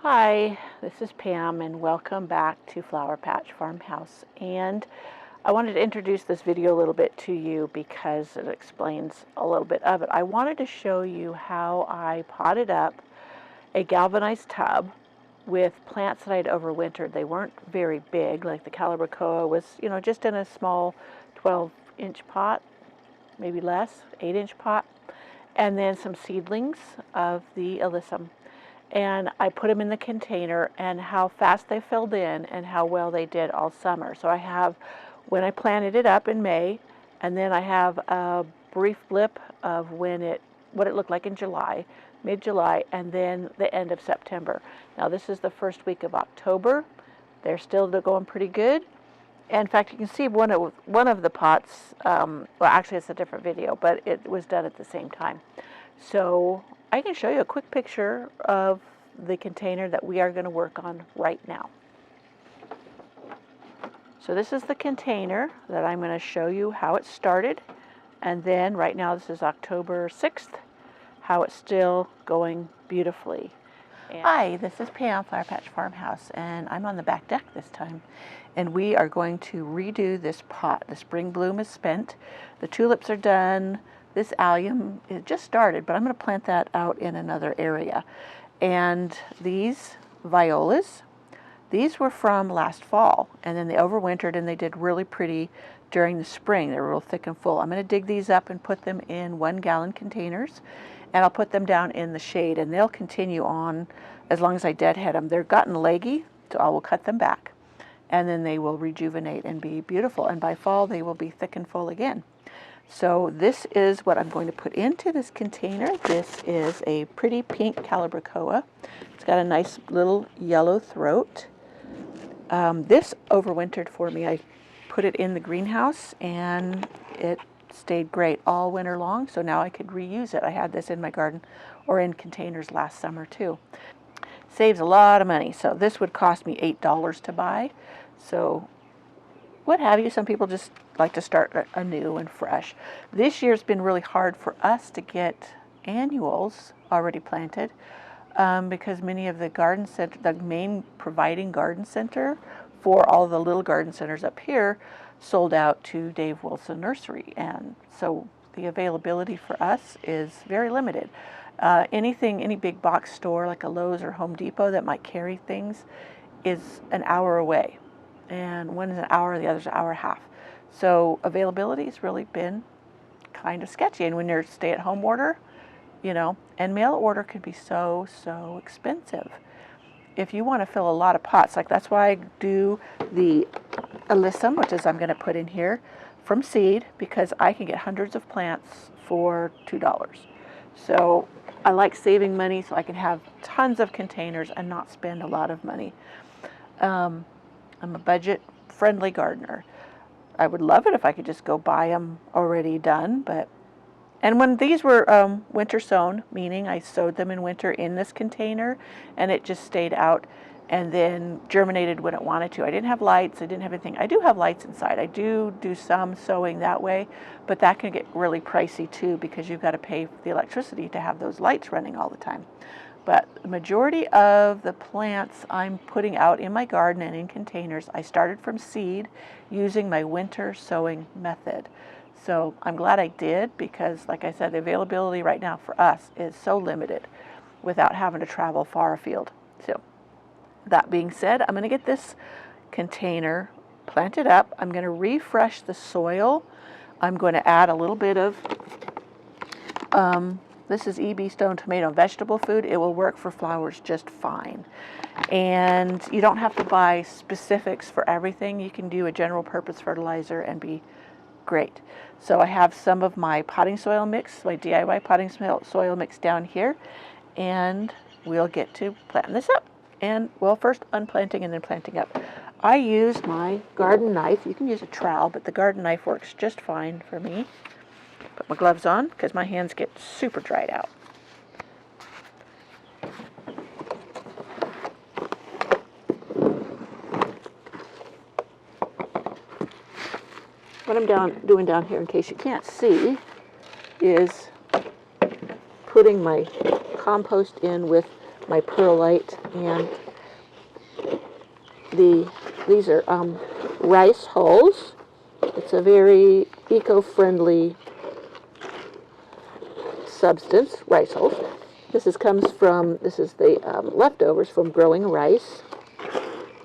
Hi, this is Pam and welcome back to Flower Patch Farmhouse. And I wanted to introduce this video a little bit to you because it explains a little bit of it. I wanted to show you how I potted up a galvanized tub with plants that I'd overwintered. They weren't very big, like the calibrachoa was, just in a small 12-inch pot, maybe less, 8-inch pot, and then some seedlings of the alyssum. And I put them in the container, and how fast they filled in and how well they did all summer. So I have when I planted it up in May, and then I have a brief blip of what it looked like in July, mid-July, and then the end of September. Now this is the first week of October. They're still going pretty good. And in fact, you can see one of the pots. Well, actually, it's a different video, but it was done at the same time. So I can show you a quick picture of the container that we are going to work on right now. So this is the container that I'm going to show you how it started, and then right now this is October 6th, how it's still going beautifully. Hi, this is Pam, Flower Patch Farmhouse, and I'm on the back deck this time, and we are going to redo this pot. The spring bloom is spent, the tulips are done. This allium, it just started, but I'm going to plant that out in another area. And these violas, these were from last fall, and then they overwintered and they did really pretty during the spring. They were real thick and full. I'm going to dig these up and put them in 1-gallon containers, and I'll put them down in the shade, and they'll continue on as long as I deadhead them. They're gotten leggy, so I will cut them back, and then they will rejuvenate and be beautiful, and by fall they will be thick and full again. So this is what I'm going to put into this container. This is a pretty pink calibrachoa. It's got a nice little yellow throat. This overwintered for me. I put it in the greenhouse and it stayed great all winter long, so now I could reuse it. I had this in my garden or in containers last summer too. Saves a lot of money. So this would cost me $8 to buy. So what have you. Some people just like to start anew and fresh. This year's been really hard for us to get annuals already planted because many of the main providing garden center for all the little garden centers up here sold out to Dave Wilson Nursery, and so the availability for us is very limited. Any big box store like a Lowe's or Home Depot that might carry things is an hour away. And one is an hour, the other's an hour and a half. So availability has really been kind of sketchy. And when you're stay-at-home order, and mail order can be so expensive. If you want to fill a lot of pots, like that's why I do the alyssum, which is I'm going to put in here from seed, because I can get hundreds of plants for $2. So I like saving money so I can have tons of containers and not spend a lot of money. I'm a budget-friendly gardener. I would love it if I could just go buy them already done, and when these were winter sown, meaning I sowed them in winter in this container, and it just stayed out and then germinated when it wanted to. I didn't have lights, I didn't have anything. I do have lights inside. I do some sowing that way, but that can get really pricey too because you've got to pay the electricity to have those lights running all the time. But the majority of the plants I'm putting out in my garden and in containers, I started from seed using my winter sowing method. So I'm glad I did because, like I said, the availability right now for us is so limited without having to travel far afield. So that being said, I'm going to get this container planted up. I'm going to refresh the soil. I'm going to add a little bit of this is EB Stone Tomato Vegetable Food. It will work for flowers just fine. And you don't have to buy specifics for everything. You can do a general purpose fertilizer and be great. So I have some of my potting soil mix, my DIY potting soil mix down here, and we'll get to planting this up. And well, first unplanting and then planting up. I use my garden knife. You can use a trowel, but the garden knife works just fine for me. Put my gloves on because my hands get super dried out. What I'm doing down here, in case you can't see, is putting my compost in with my perlite, and these are rice hulls. It's a very eco-friendly substance, rice hulls. This is the leftovers from growing rice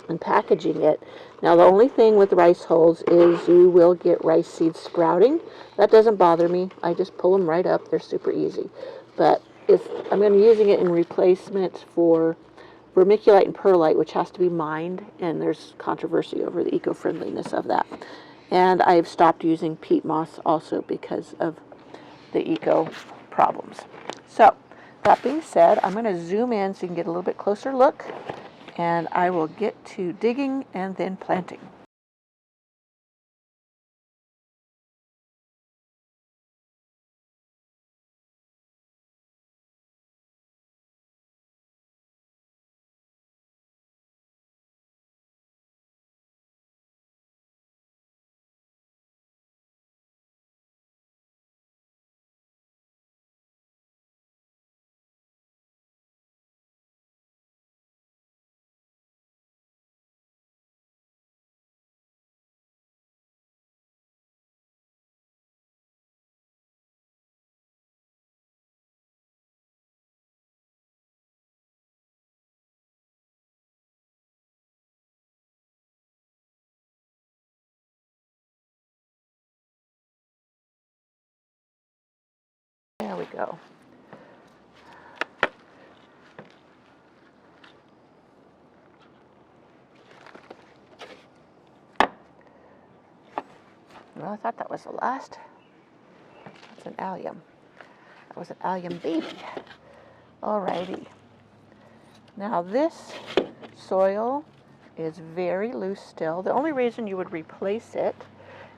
and packaging it. Now the only thing with rice hulls is you will get rice seeds sprouting. That doesn't bother me. I just pull them right up. They're super easy. But I'm going to be using it in replacement for vermiculite and perlite, which has to be mined, and there's controversy over the eco-friendliness of that. And I've stopped using peat moss also because of the eco problems. So that being said, I'm going to zoom in so you can get a little bit closer look, and I will get to digging and then planting. There we go. Well, I thought that was the last. That's an allium. That was an allium baby. Alrighty. Now this soil is very loose still. The only reason you would replace it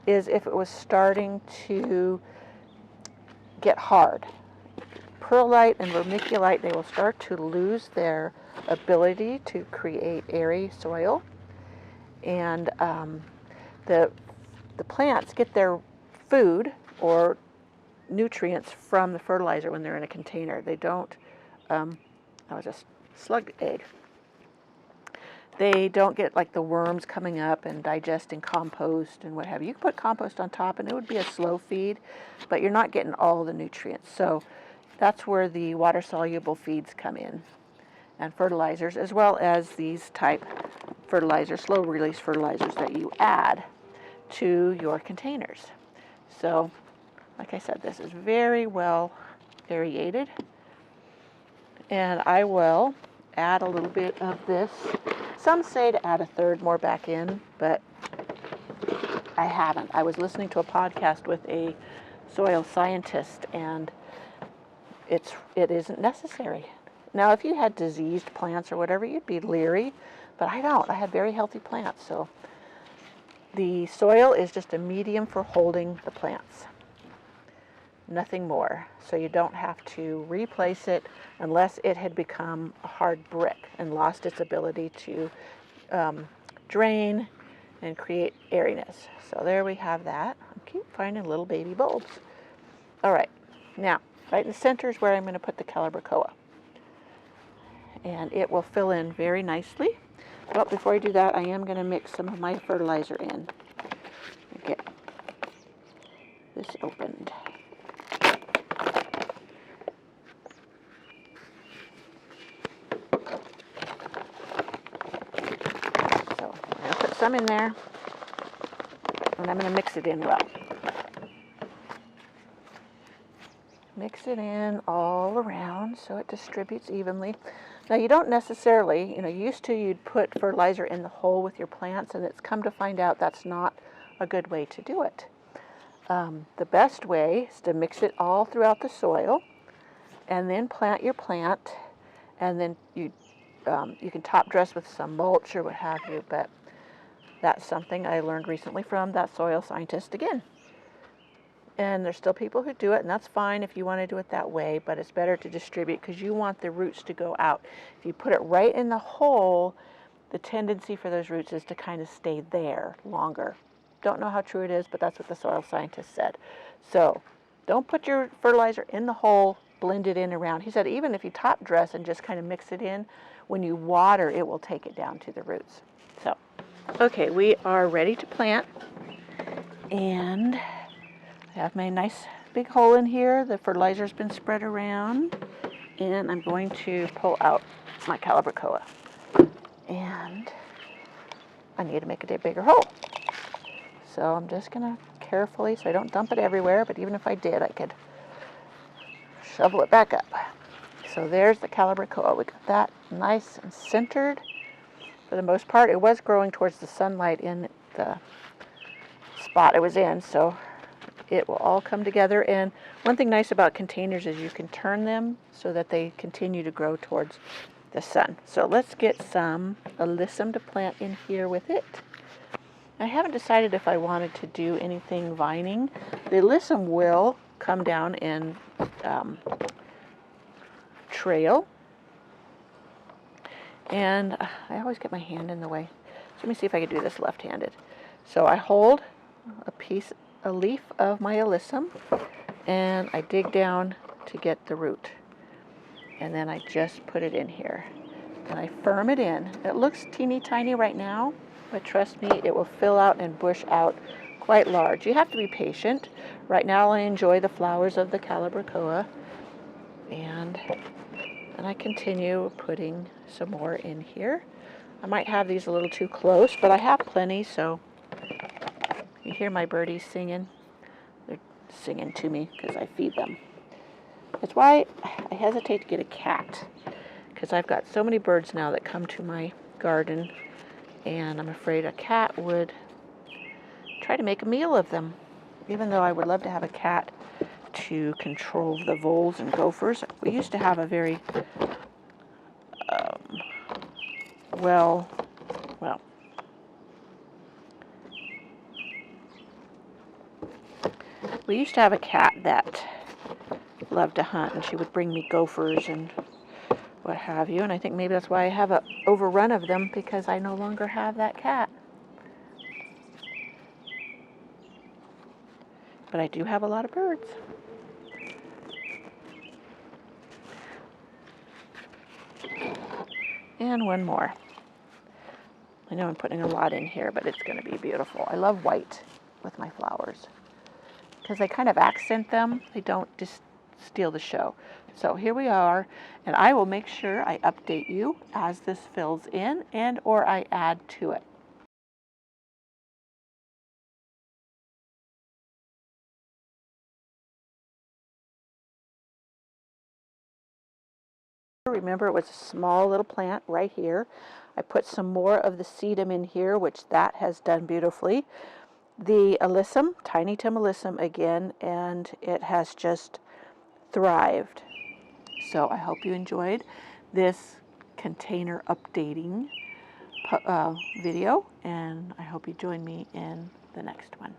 is if it was starting to get hard. Perlite and vermiculite, they will start to lose their ability to create airy soil, and the plants get their food or nutrients from the fertilizer when they're in a container. They don't, that was a slug egg. They don't get like the worms coming up and digesting compost and what have you. You can put compost on top and it would be a slow feed, but you're not getting all the nutrients. So that's where the water-soluble feeds come in, and fertilizers, as well as these type fertilizers, slow-release fertilizers that you add to your containers. So, like I said, this is very well aerated, and I will add a little bit of this. Some say to add a third more back in, but I haven't. I was listening to a podcast with a soil scientist, and it isn't necessary. Now, if you had diseased plants or whatever, you'd be leery, but I don't. I have very healthy plants, so the soil is just a medium for holding the plants. Nothing more. So you don't have to replace it unless it had become a hard brick and lost its ability to drain and create airiness. So there we have that. I keep finding little baby bulbs. All right, now right in the center is where I'm going to put the calibrachoa, and it will fill in very nicely. But before I do that, I am going to mix some of my fertilizer in. Get this opened. So I'm going to put some in there, and I'm going to mix it in well. Mix it in all around so it distributes evenly. Now you don't necessarily, used to you'd put fertilizer in the hole with your plants, and it's come to find out that's not a good way to do it. The best way is to mix it all throughout the soil and then plant your plant, and then you can top dress with some mulch or what have you, but that's something I learned recently from that soil scientist again. And there's still people who do it, and that's fine if you want to do it that way, but it's better to distribute because you want the roots to go out. If you put it right in the hole, the tendency for those roots is to kind of stay there longer. Don't know how true it is, but that's what the soil scientist said. So don't put your fertilizer in the hole blend it in around. He said even if you top dress and just kind of mix it in, when you water, it will take it down to the roots. So, okay, we are ready to plant. And I have my nice big hole in here. The fertilizer's been spread around. And I'm going to pull out my calibrachoa. And I need to make a bigger hole. So I'm just gonna carefully, so I don't dump it everywhere, but even if I did, I could shovel it back up. So there's the calibrachoa. We got that nice and centered. For the most part, it was growing towards the sunlight in the spot it was in, so it will all come together. And one thing nice about containers is you can turn them so that they continue to grow towards the sun. So let's get some alyssum to plant in here with it. I haven't decided if I wanted to do anything vining. The alyssum will come down and trail. And I always get my hand in the way. So let me see if I can do this left-handed. So I hold a leaf of my alyssum, and I dig down to get the root. And then I just put it in here. And I firm it in. It looks teeny tiny right now, but trust me, it will fill out and bush out quite large. You have to be patient. Right now I enjoy the flowers of the calibrachoa, and I continue putting some more in here. I might have these a little too close, but I have plenty, so you hear my birdies singing. They're singing to me because I feed them. That's why I hesitate to get a cat, because I've got so many birds now that come to my garden, and I'm afraid a cat would try to make a meal of them. Even though I would love to have a cat to control the voles and gophers. We used to have a very we used to have a cat that loved to hunt, and she would bring me gophers and what have you, and I think maybe that's why I have an overrun of them, because I no longer have that cat. But I do have a lot of birds. And one more. I know I'm putting a lot in here, but it's going to be beautiful. I love white with my flowers because they kind of accent them. They don't just steal the show. So here we are, and I will make sure I update you as this fills in and or I add to it. Remember, it was a small little plant right here. I put some more of the sedum in here, which that has done beautifully. The alyssum, Tiny Tim alyssum again, and it has just thrived. So I hope you enjoyed this container updating video, and I hope you join me in the next one.